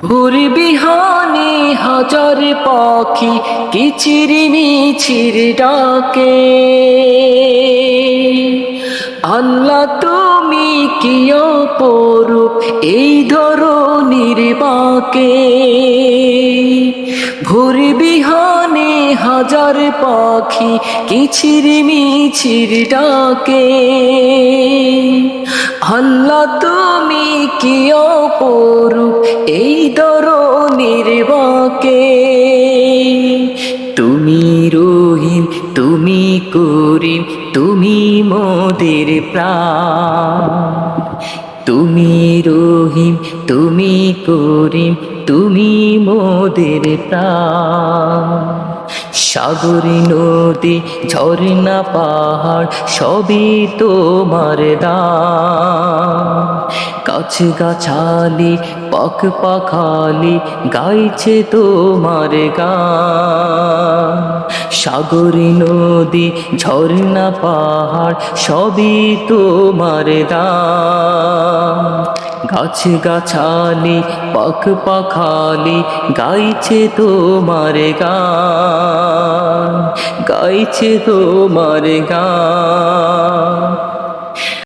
ভোর বিহানে হাজার পাখি কিচিরমিচির ডাকে। আল্লাহ তুমি কি অপরূপ এই ধরনীর বাঁকে। ভোর বিহানে হাজার পাখি কিচিরমিচির ডাকে। আল্লাহ তুমি কি অপরূপ এই ধরনীর বাঁকে। তুমি রহিম তুমি করিম তুমি মোদের প্রাণ। তুমি রহিম তুমি করিম তুমি মোদের প্রাণ। সাগর নদী ঝর্ণা পাহাড় সবই তোমার দান। গাছ গাছালি পাখ পাখালি গাইছে তোমার গান। সাগর নদী ঝর্ণা পাহাড় সবই তোমার দান। গাছ গাছালি পাখ পাখালি গাইছে তোমার গান, গাইছে তোমার গান।